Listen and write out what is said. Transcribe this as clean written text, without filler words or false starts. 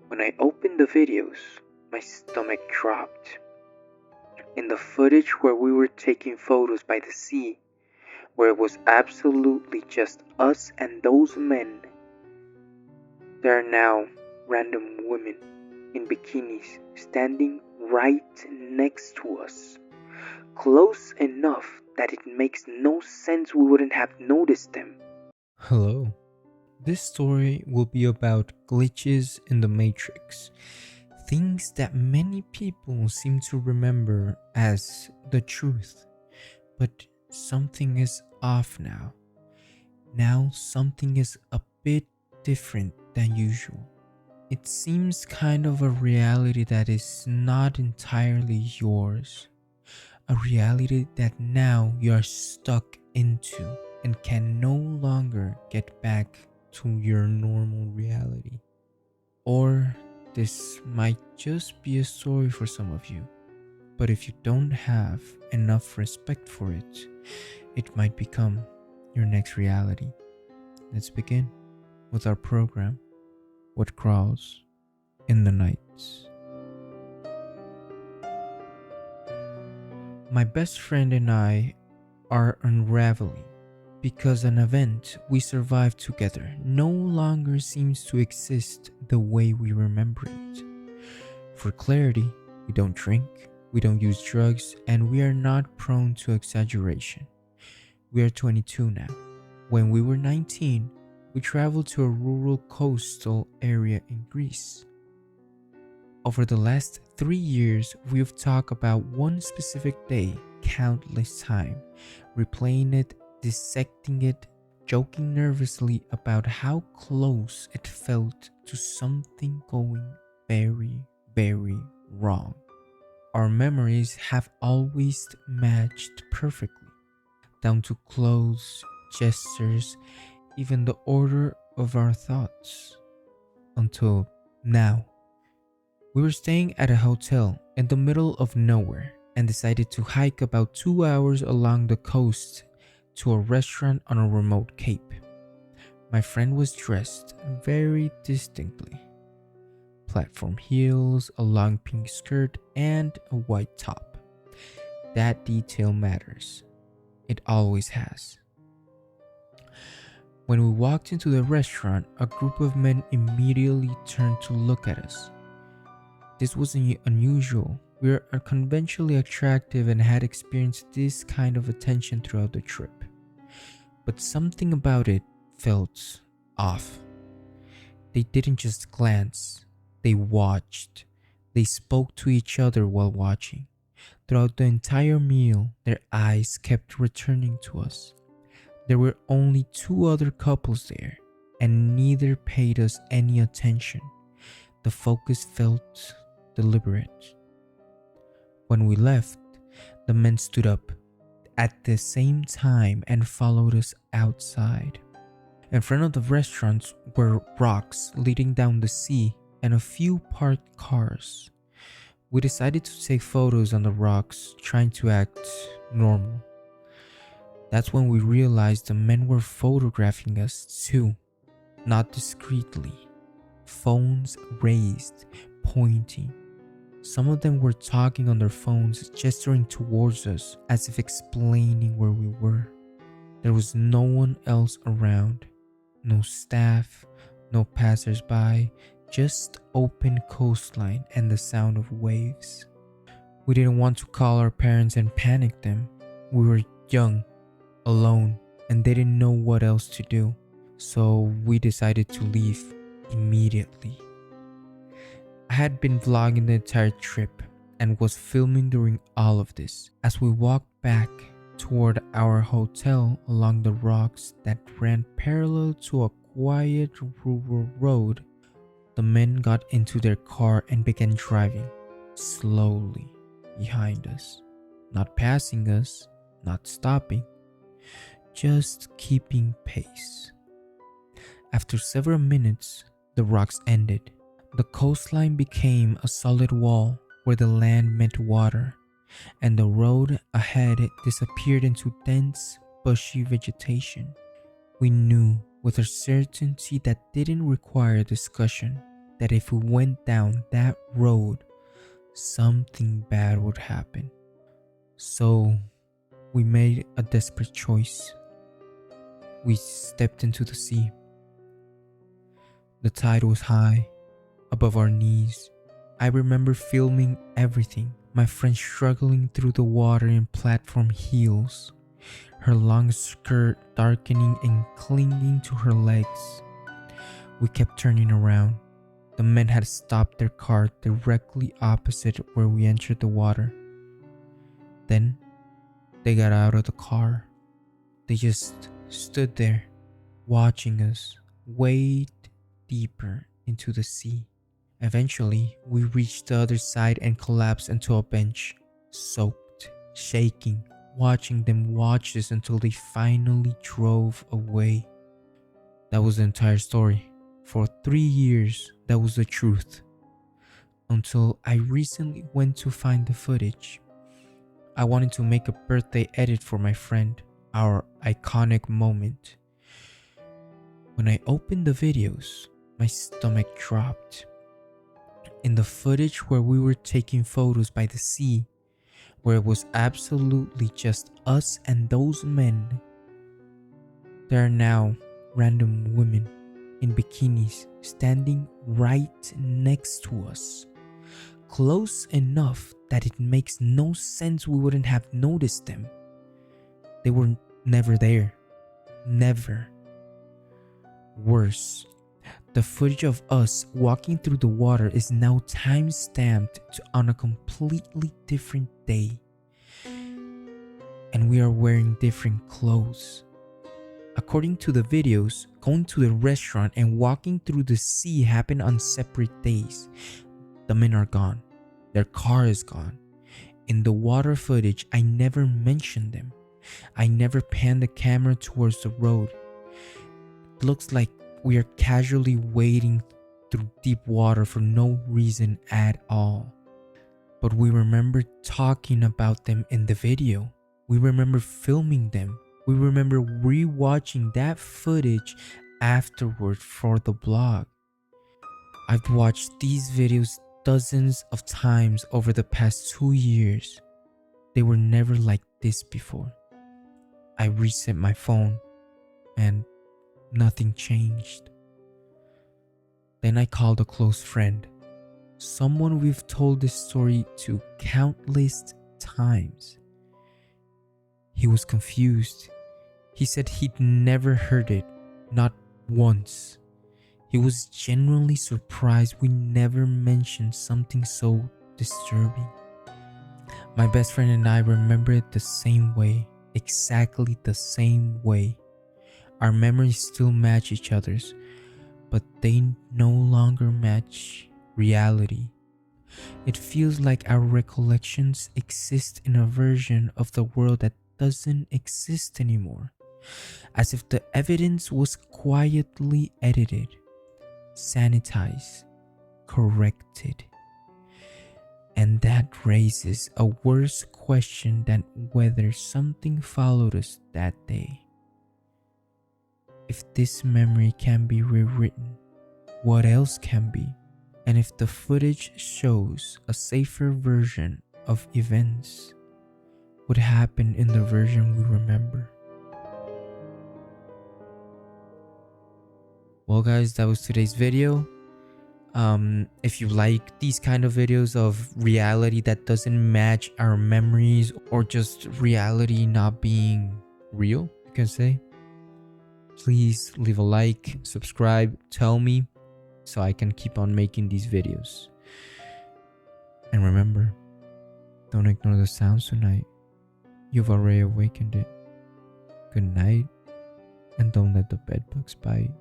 When I opened the videos, my stomach dropped. In the footage where we were taking photos by the sea, where it was absolutely just us and those men, there are now random women in bikinis standing right next to us, close enough that it makes no sense we wouldn't have noticed them. Hello. This story will be about glitches in the Matrix. Things that many people seem to remember as the truth. But something is off now. Now something is a bit different than usual. It seems kind of a reality that is not entirely yours. A reality that now you are stuck into and can no longer get back to your normal reality. Or this might just be a story for some of you, but if you don't have enough respect for it, it might become your next reality. Let's begin with our program, What Crawls in the Nights. My best friend and I are unraveling because an event we survived together no longer seems to exist the way we remember it. For clarity, we don't drink, we don't use drugs, and we are not prone to exaggeration. We are 22 now. When we were 19, we traveled to a rural coastal area in Greece. Over the last 3 years, we've talked about one specific day countless times, replaying it, dissecting it, joking nervously about how close it felt to something going very, very wrong. Our memories have always matched perfectly, down to clothes, gestures, even the order of our thoughts. Until now. We were staying at a hotel in the middle of nowhere and decided to hike about 2 hours along the coast to a restaurant on a remote cape. My friend was dressed very distinctly. Platform heels, a long pink skirt, and a white top. That detail matters. It always has. When we walked into the restaurant, a group of men immediately turned to look at us. This wasn't unusual. We were unconventionally attractive and had experienced this kind of attention throughout the trip. But something about it felt off. They didn't just glance, they watched. They spoke to each other while watching. Throughout the entire meal, their eyes kept returning to us. There were only two other couples there, and neither paid us any attention. The focus felt deliberate. When we left, the men stood up at the same time and followed us outside. In front of the restaurants were rocks leading down the sea and a few parked cars. We decided to take photos on the rocks, trying to act normal. That's when we realized the men were photographing us too, not discreetly. Phones raised, pointing. Some of them were talking on their phones, gesturing towards us as if explaining where we were. There was no one else around. No staff, no passersby, just open coastline and the sound of waves. We didn't want to call our parents and panic them. We were young, alone, and they didn't know what else to do. So we decided to leave immediately. I had been vlogging the entire trip and was filming during all of this. As we walked back toward our hotel along the rocks that ran parallel to a quiet rural road, the men got into their car and began driving slowly behind us, not passing us, not stopping, just keeping pace. After several minutes, the rocks ended. The coastline became a solid wall where the land met water, and the road ahead disappeared into dense, bushy vegetation. We knew with a certainty that didn't require discussion. that if we went down that road, something bad would happen. So we made a desperate choice. We stepped into the sea. The tide was high, above our knees. I remember filming everything. My friend struggling through the water in platform heels, her long skirt darkening and clinging to her legs. We kept turning around. The men had stopped their car directly opposite where we entered the water. Then they got out of the car. They just stood there, watching us wade deeper into the sea. Eventually, we reached the other side and collapsed into a bench, soaked, shaking, watching them watch us until they finally drove away. That was the entire story. For 3 years, that was the truth. Until I recently went to find the footage. I wanted to make a birthday edit for my friend, our iconic moment. When I opened the videos, my stomach dropped. In the footage where we were taking photos by the sea, where it was absolutely just us and those men, there are now random women in bikinis standing right next to us, close enough that it makes no sense we wouldn't have noticed them. They were never there. Never. Worse, the footage of us walking through the water is now time-stamped on a completely different day. And we are wearing different clothes. According to the videos, going to the restaurant and walking through the sea happen on separate days. The men are gone. Their car is gone. In the water footage, I never mentioned them. I never panned the camera towards the road. It looks like we are casually wading through deep water for no reason at all. But we remember talking about them in the video. We remember filming them. We remember rewatching that footage afterward for the blog. I've watched these videos dozens of times over the past 2 years. They were never like this before. I reset my phone and nothing changed. Then I called a close friend, someone we've told this story to countless times. He was confused. He said he'd never heard it, not once. He was genuinely surprised we never mentioned something so disturbing. My best friend and I remember it the same way, exactly the same way. Our memories still match each other's, but they no longer match reality. It feels like our recollections exist in a version of the world that doesn't exist anymore, as if the evidence was quietly edited, sanitized, corrected. And that raises a worse question than whether something followed us that day. If this memory can be rewritten, what else can be? And if the footage shows a safer version of events, what happened in the version we remember? Well guys, that was today's video. If you like these kind of videos of reality that doesn't match our memories, or just reality not being real, you can say, please leave a like, subscribe, tell me so I can keep on making these videos. And remember, don't ignore the sounds tonight. You've already awakened it. Good night, and don't let the bedbugs bite.